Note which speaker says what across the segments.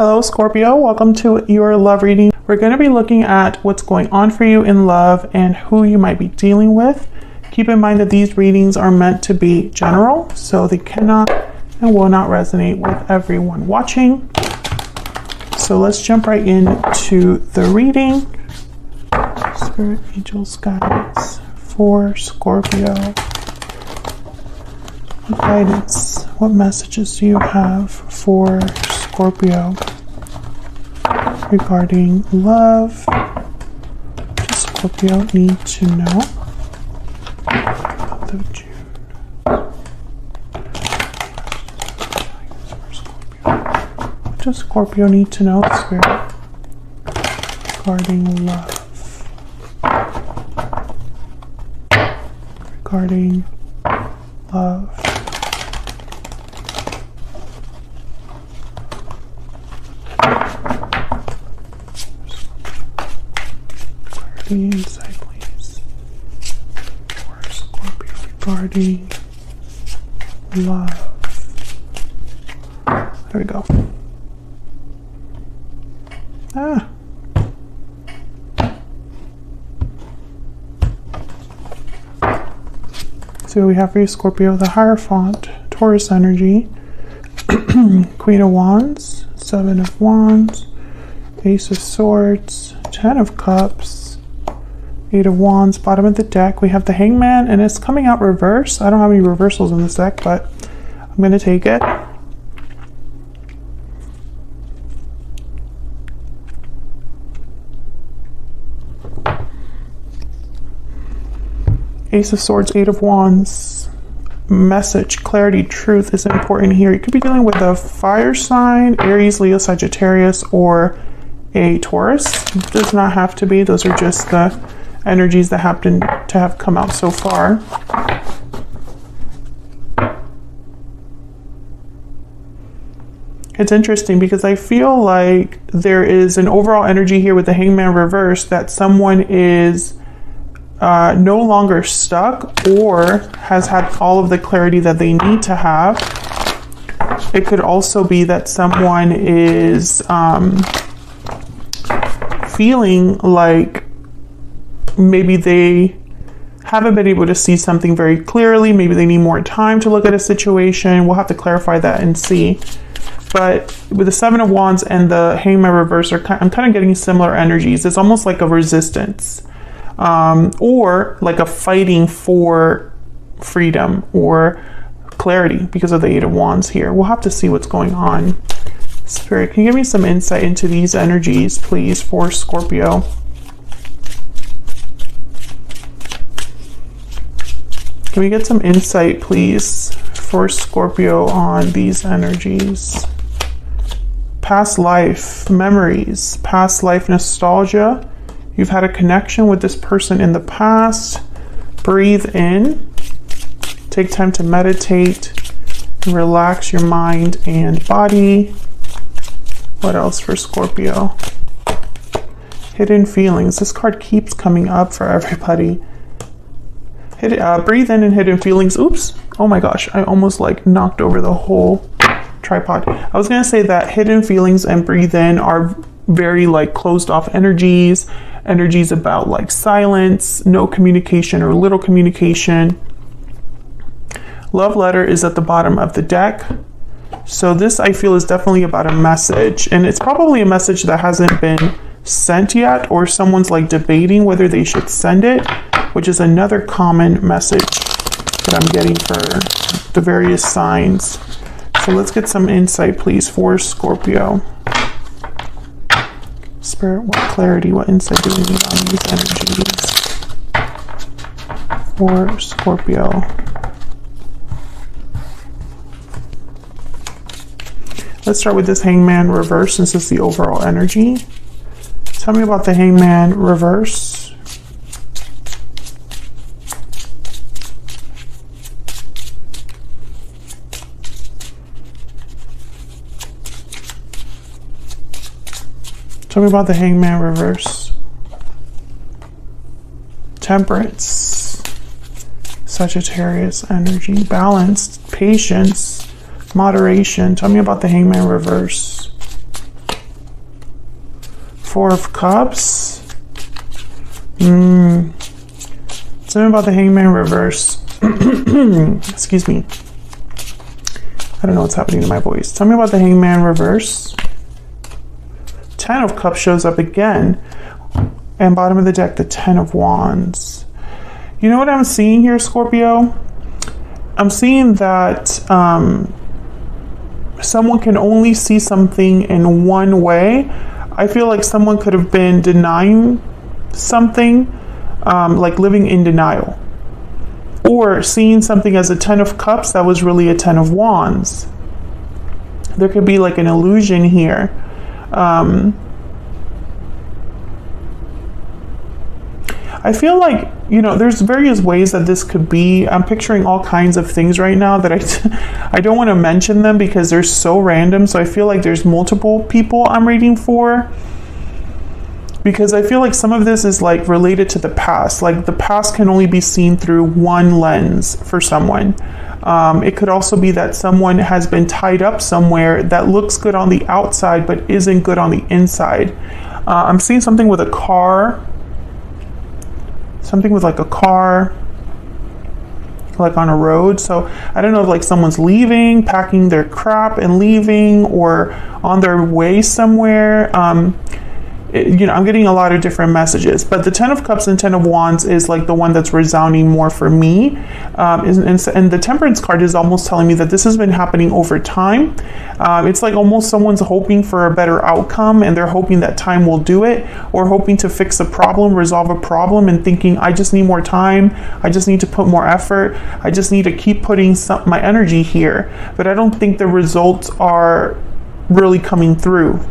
Speaker 1: Hello Scorpio, welcome to your love reading. We're going to be looking at what's going on for you in love and who you might be dealing with. Keep in mind that these readings are meant to be general, so they cannot and will not resonate with everyone watching. So let's jump right into the reading. Spirit, angels, guides for Scorpio. What guidance, what messages do you have for Scorpio regarding love? What does Scorpio need to know about the June? What does Scorpio need to know, Spirit, regarding love? Regarding love. Insight, please, for Scorpio regarding love. There we go. So we have for you, Scorpio, the Hierophant, Taurus energy, Queen of Wands, Seven of Wands, Ace of Swords, Ten of Cups, Eight of Wands. Bottom of the deck we have the Hangman, and it's coming out reverse. I don't have any reversals in this deck, but I'm going to take it. Ace of Swords, Eight of Wands. Message, clarity, truth is important here. You could be dealing with a fire sign, Aries, Leo, Sagittarius, or a Taurus. It does not have to be. Those are just the energies that happen to have come out so far. It's interesting because I feel like there is an overall energy here with the Hangman reverse that someone is no longer stuck or has had all of the clarity that they need to have. It could also be that someone is feeling like maybe they haven't been able to see something very clearly. Maybe they need more time to look at a situation. We'll have to clarify that and see. But with the Seven of Wands and the Hangman reverse, I'm kind of getting similar energies. It's almost like a resistance, or like a fighting for freedom or clarity because of the Eight of Wands here. We'll have to see what's going on. Spirit, can you give me some insight into these energies, please, for Scorpio? Can we get some insight, please, for Scorpio on these energies? Past life memories, past life nostalgia. You've had a connection with this person in the past. Breathe in. Take time to meditate and relax your mind and body. What else for Scorpio? Hidden feelings. This card keeps coming up for everybody. Breathe in and hidden feelings. Oops. Oh my gosh. I almost like knocked over the whole tripod. I was going to say that hidden feelings and breathe in are very like closed off energies about like silence, no communication or little communication. Love letter is at the bottom of the deck. So this I feel is definitely about a message, and it's probably a message that hasn't been sent yet, or someone's like debating whether they should send it, which is another common message that I'm getting for the various signs. So let's get some insight, please, for Scorpio. Spirit, what clarity, what insight do we need on these energies for Scorpio? Let's start with this Hangman reverse since it's the overall energy. Tell me about the Hangman reverse. Tell me about the Hangman reverse. Temperance, Sagittarius energy, balance, patience, moderation. Tell me about the Hangman reverse. Four of Cups. Something about the Hangman reverse. Excuse me. I don't know what's happening to my voice. Tell me about the Hangman reverse. Ten of Cups shows up again. And bottom of the deck, the Ten of Wands. You know what I'm seeing here, Scorpio? I'm seeing that someone can only see something in one way. I feel like someone could have been denying something, like living in denial. Or seeing something as a Ten of Cups that was really a Ten of Wands. There could be like an illusion here. I feel like, you know, there's various ways that this could be. I'm picturing all kinds of things right now that I don't want to mention them because they're so random. So I feel like there's multiple people I'm reading for. Because I feel like some of this is like related to the past. Like the past can only be seen through one lens for someone. It could also be that someone has been tied up somewhere that looks good on the outside but isn't good on the inside. I'm seeing something with a car. Something with like a car, like on a road. So I don't know if like someone's leaving, packing their crap and leaving, or on their way somewhere. You know, I'm getting a lot of different messages, but the Ten of Cups and Ten of Wands is like the one that's resounding more for me. And the Temperance card is almost telling me that this has been happening over time. It's like almost someone's hoping for a better outcome and they're hoping that time will do it, or hoping to fix a problem, resolve a problem, and thinking, I just need more time. I just need to put more effort. I just need to keep putting my energy here. But I don't think the results are really coming through.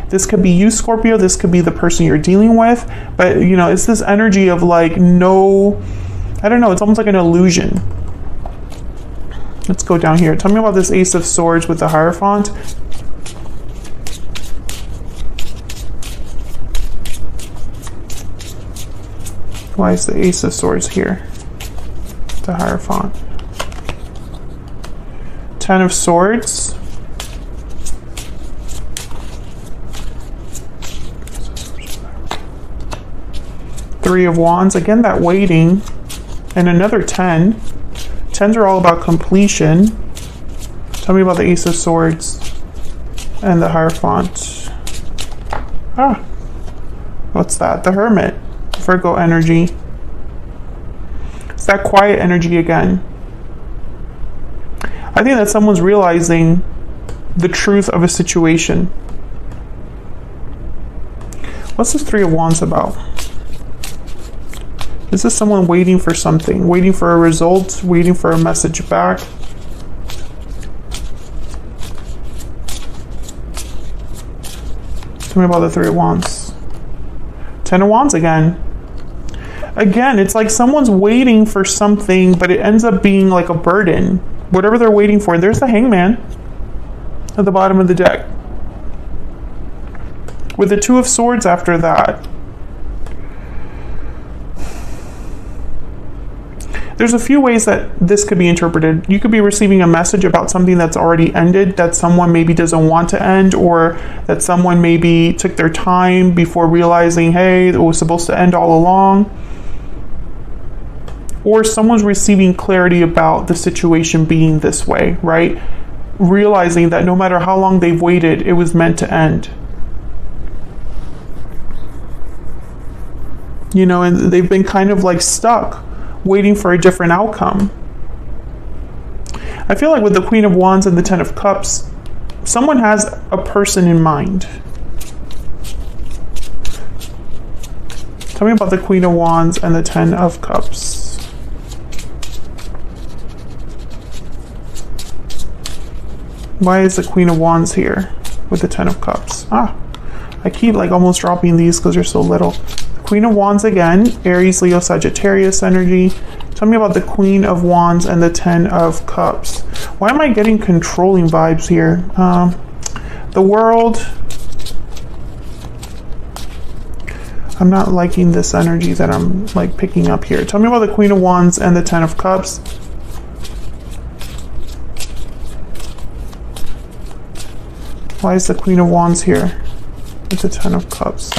Speaker 1: This could be you, Scorpio. This could be the person you're dealing with. But, you know, it's this energy of like, no, I don't know. It's almost like an illusion. Let's go down here. Tell me about this Ace of Swords with the Hierophant. Why is the Ace of Swords here? The Hierophant. Ten of Swords. Three of Wands, again that waiting, and another 10. 10s are all about completion. Tell me about the Ace of Swords and the Hierophant. What's that? The Hermit, Virgo energy. It's that quiet energy again. I think that someone's realizing the truth of a situation. What's this Three of Wands about? This is someone waiting for something, waiting for a result, waiting for a message back. Tell me about the Three of Wands. Ten of Wands again. Again, it's like someone's waiting for something, but it ends up being like a burden. Whatever they're waiting for. There's the Hangman at the bottom of the deck. With the Two of Swords after that. There's a few ways that this could be interpreted. You could be receiving a message about something that's already ended, that someone maybe doesn't want to end, or that someone maybe took their time before realizing, hey, it was supposed to end all along. Or someone's receiving clarity about the situation being this way, right? Realizing that no matter how long they've waited, it was meant to end. You know, and they've been kind of like stuck, waiting for a different outcome. I feel like with the Queen of Wands and the Ten of Cups, someone has a person in mind. Tell me about the Queen of Wands and the Ten of Cups. Why is the Queen of Wands here with the Ten of Cups? I keep like almost dropping these because they're so little. Queen of Wands again, Aries, Leo, Sagittarius energy. Tell me about the Queen of Wands and the Ten of Cups. Why am I getting controlling vibes here? The World. I'm not liking this energy that I'm like picking up here. Tell me about the Queen of Wands and the Ten of Cups. Why is the Queen of Wands here? It's a 10 of Cups.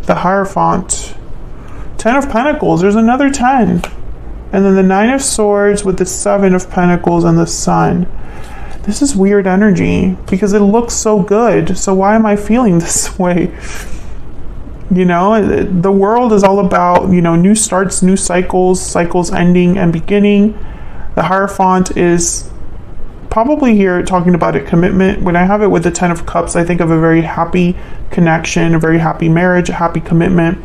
Speaker 1: The Hierophant. 10 of Pentacles. There's another 10. And then the 9 of Swords with the 7 of Pentacles and the Sun. This is weird energy because it looks so good. So why am I feeling this way? You know, the world is all about, you know, new starts, new cycles, cycles ending and beginning. The Hierophant is probably here talking about a commitment. When I have it with the 10 of Cups, I think of a very happy connection, a very happy marriage, a happy commitment.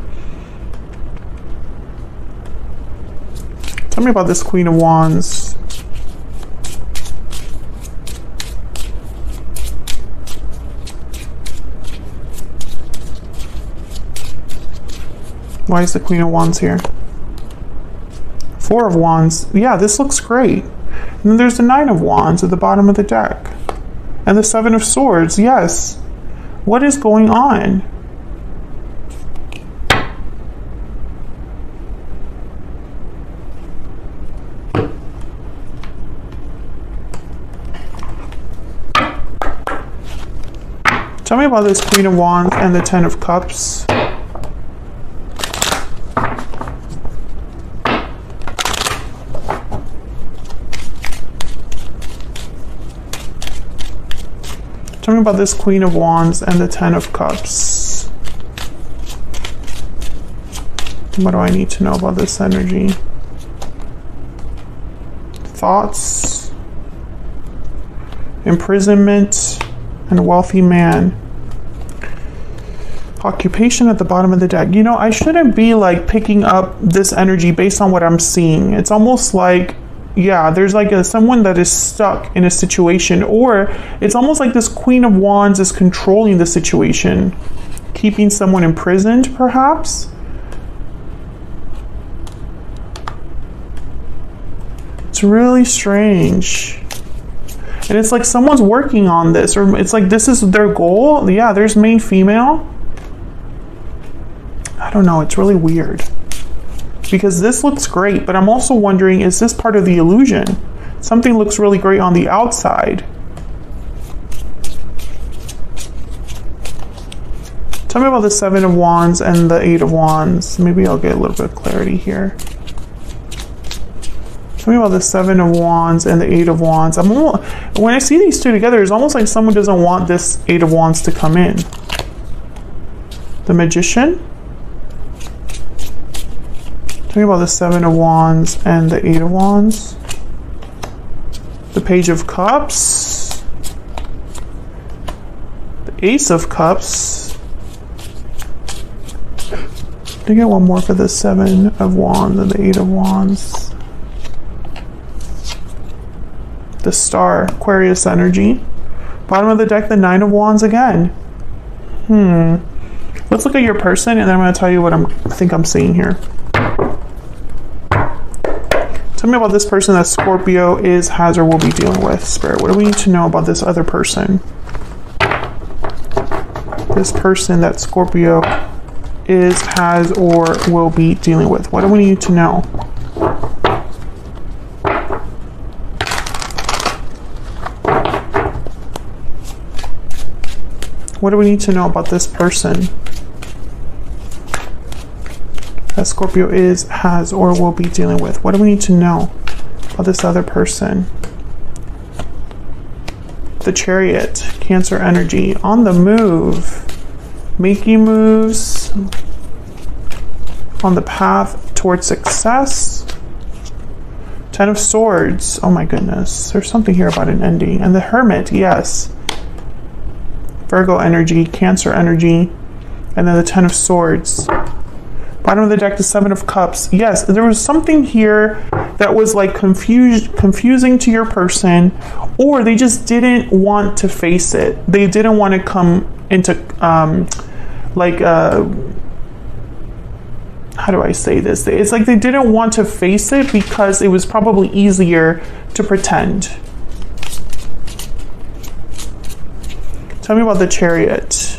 Speaker 1: Tell me about this Queen of Wands. Why is the Queen of Wands here? 4 of Wands. Yeah, this looks great. And then there's the 9 of Wands at the bottom of the deck. And the 7 of Swords. Yes. What is going on? Tell me about this Queen of Wands and the 10 of Cups. Tell me about this Queen of Wands and the 10 of Cups. What do I need to know about this energy? Thoughts, imprisonment, and a wealthy man. Occupation at the bottom of the deck. You know, I shouldn't be like picking up this energy based on what I'm seeing. It's almost like, yeah, there's like someone that is stuck in a situation, or it's almost like this Queen of Wands is controlling the situation, keeping someone imprisoned, perhaps. It's really strange. And it's like someone's working on this, or it's like this is their goal. Yeah, there's main female. I don't know, it's really weird. Because this looks great, but I'm also wondering, is this part of the illusion? Something looks really great on the outside. Tell me about the 7 of Wands and the 8 of Wands. Maybe I'll get a little bit of clarity here. Tell me about the 7 of Wands and the 8 of Wands. When I see these two together, it's almost like someone doesn't want this 8 of Wands to come in. The Magician. Tell me about the 7 of Wands and the 8 of Wands. The Page of Cups. The Ace of Cups. I get one more for the 7 of Wands and the 8 of Wands. The Star, Aquarius energy. Bottom of the deck, the 9 of Wands again. Let's look at your person, and then I'm going to tell you what I think I'm seeing here. Tell me about this person that Scorpio is, has, or will be dealing with. Spirit, what do we need to know about this other person? This person that Scorpio is, has, or will be dealing with. What do we need to know? What do we need to know about this person that Scorpio is, has, or will be dealing with? What do we need to know about this other person? The Chariot, Cancer energy, on the move, making moves, on the path towards success. 10 of Swords, oh my goodness, there's something here about an ending. And the Hermit, yes. Virgo energy, Cancer energy, and then the 10 of Swords. Bottom of the deck, the 7 of Cups. Yes, there was something here that was like confusing to your person, or they just didn't want to face it. They didn't want to come into, how do I say this? It's like they didn't want to face it because it was probably easier to pretend. Tell me about the Chariot.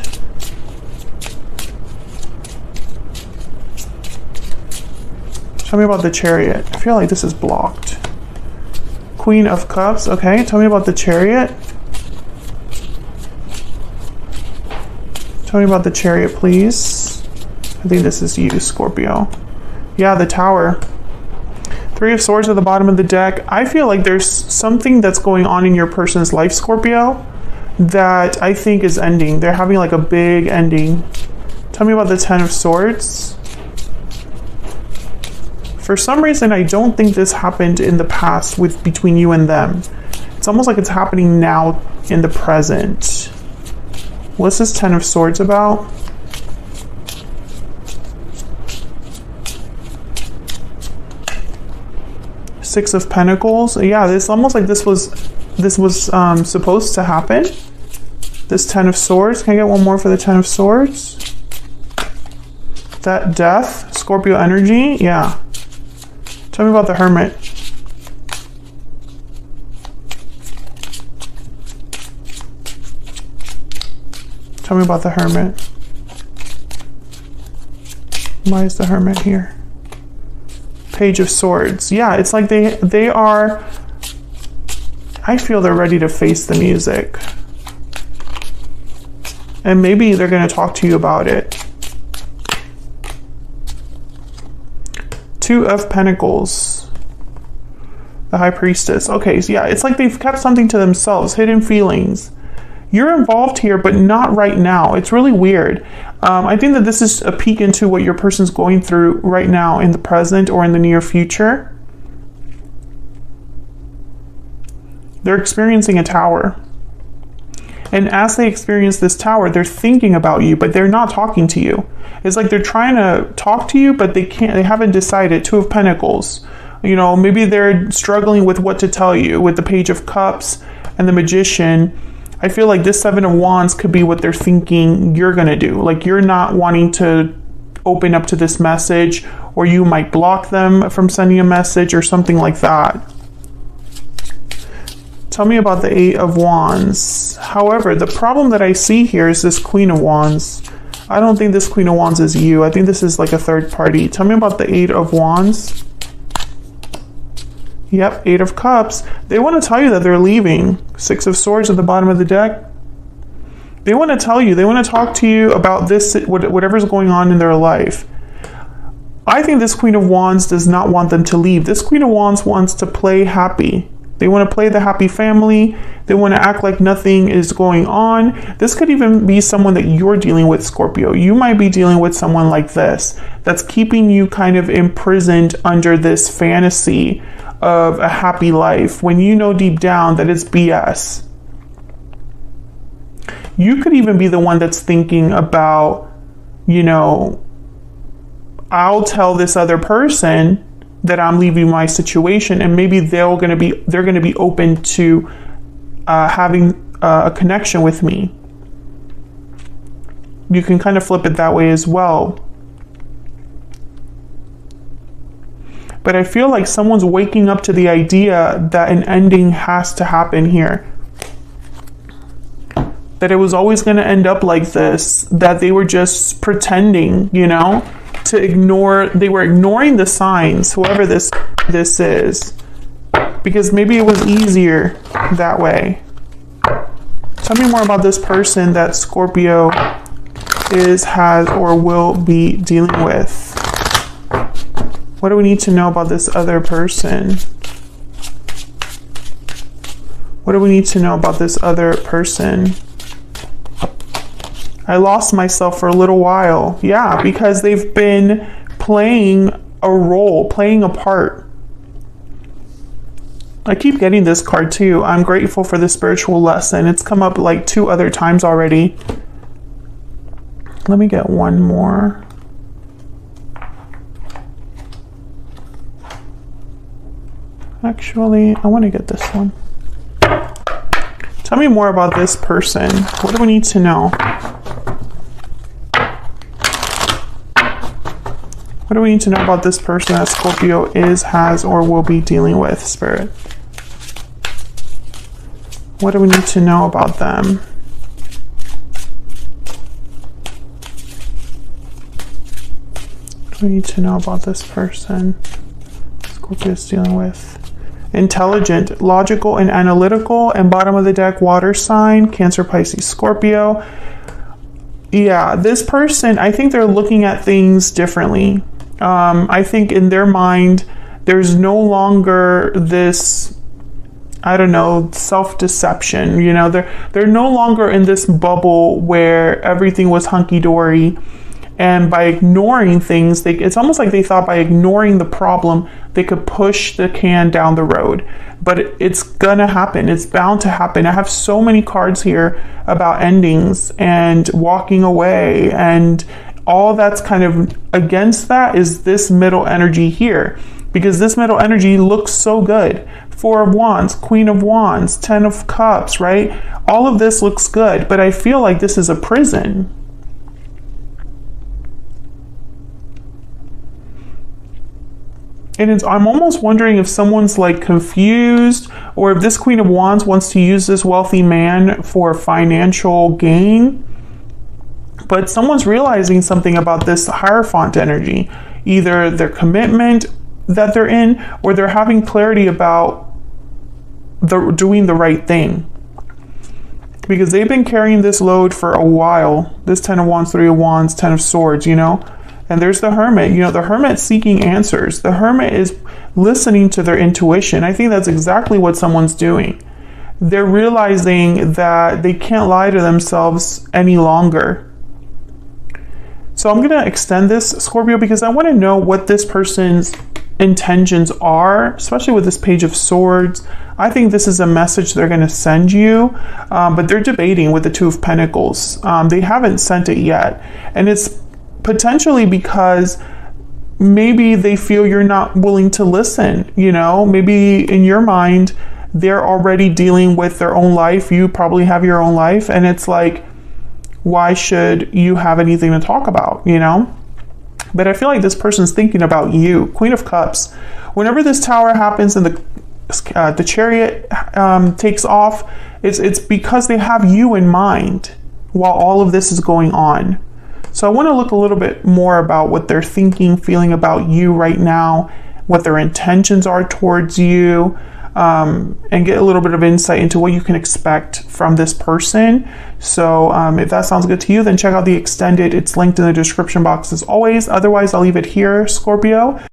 Speaker 1: Tell me about the Chariot. I feel like this is blocked. Queen of Cups. Okay, tell me about the Chariot. Tell me about the Chariot, please. I think this is you, Scorpio. Yeah, the Tower. Three of Swords at the bottom of the deck. I feel like there's something that's going on in your person's life, Scorpio, that I think is ending. They're having like a big ending. Tell me about the Ten of Swords. For some reason, I don't think this happened in the past between you and them. It's almost like it's happening now in the present. What's this Ten of Swords about? Six of Pentacles. Yeah, it's almost like this was supposed to happen. This Ten of Swords. Can I get one more for the Ten of Swords? That Death, Scorpio energy. Yeah. Tell me about the Hermit. Tell me about the Hermit. Why is the Hermit here? Page of Swords. Yeah, it's like they are, I feel they're ready to face the music. And maybe they're going to talk to you about it. Two of Pentacles. The High Priestess. Okay, so yeah, it's like they've kept something to themselves, hidden feelings. You're involved here, but not right now. It's really weird. I think that this is a peek into what your person's going through right now in the present or in the near future. They're experiencing a tower. And as they experience this tower, they're thinking about you, but they're not talking to you. It's like they're trying to talk to you, but they haven't decided. Two of Pentacles. You know, maybe they're struggling with what to tell you with the Page of Cups and the Magician. I feel like this Seven of Wands could be what they're thinking you're going to do. Like you're not wanting to open up to this message, or you might block them from sending a message or something like that. Tell me about the Eight of Wands. However, the problem that I see here is this Queen of Wands. I don't think this Queen of Wands is you. I think this is like a third party. Tell me about the Eight of Wands. Yep, Eight of Cups. They want to tell you that they're leaving. Six of Swords at the bottom of the deck. They want to tell you, they want to talk to you about this, whatever's going on in their life. I think this Queen of Wands does not want them to leave. This Queen of Wands wants to play happy. They want to play the happy family. They want to act like nothing is going on. This could even be someone that you're dealing with, Scorpio. You might be dealing with someone like this that's keeping you kind of imprisoned under this fantasy of a happy life when you know deep down that it's BS. You could even be the one that's thinking about, you know, I'll tell this other person that I'm leaving my situation, and maybe they're going to be open to having a connection with me. You can kind of flip it that way as well. But I feel like someone's waking up to the idea that an ending has to happen here. That it was always going to end up like this. That they were just pretending, you know, to ignore. They were ignoring the signs, whoever this is. Because maybe it was easier that way. Tell me more about this person that Scorpio has, or will be dealing with. What do we need to know about this other person? What do we need to know about this other person? I lost myself for a little while. Yeah, because they've been playing a role, playing a part. I keep getting this card too. I'm grateful for the spiritual lesson. It's come up like 2 other times already. Let me get one more. Actually, I want to get this one. Tell me more about this person. What do we need to know? What do we need to know about this person that Scorpio has, or will be dealing with, Spirit? What do we need to know about them? What do we need to know about this person Scorpio is dealing with? Intelligent, logical, and analytical, and bottom of the deck, water sign, Cancer, Pisces, Scorpio. Yeah, this person, I think they're looking at things differently. I think in their mind, there's no longer this, I don't know, self-deception. You know, they're no longer in this bubble where everything was hunky-dory, and by ignoring things, it's almost like they thought by ignoring the problem, they could push the can down the road. But it's gonna happen. It's bound to happen. I have so many cards here about endings and walking away, and all that's kind of against that is this middle energy here, because this middle energy looks so good. Four of Wands, Queen of Wands, 10 of Cups, right? All of this looks good, but I feel like this is a prison. And I'm almost wondering if someone's like confused, or if this Queen of Wands wants to use this wealthy man for financial gain. But someone's realizing something about this Hierophant energy, either their commitment that they're in, or they're having clarity about doing the right thing. Because they've been carrying this load for a while. This 10 of Wands, 3 of Wands, 10 of Swords, you know. And there's the Hermit. You know, the Hermit's seeking answers. The Hermit is listening to their intuition. I think that's exactly what someone's doing. They're realizing that they can't lie to themselves any longer. So I'm going to extend this, Scorpio, because I want to know what this person's intentions are, especially with this Page of Swords. I think this is a message they're going to send you, but they're debating with the Two of Pentacles. They haven't sent it yet. And it's potentially because maybe they feel you're not willing to listen, you know? Maybe in your mind, they're already dealing with their own life. You probably have your own life, and it's like, why should you have anything to talk about, you know? But I feel like this person's thinking about you. Queen of Cups. Whenever this Tower happens and the Chariot takes off, it's because they have you in mind while all of this is going on. So I want to look a little bit more about what they're thinking, feeling about you right now, what their intentions are towards you, and get a little bit of insight into what you can expect from this person. So if that sounds good to you, then check out the extended. It's linked in the description box as always. Otherwise, I'll leave it here, Scorpio.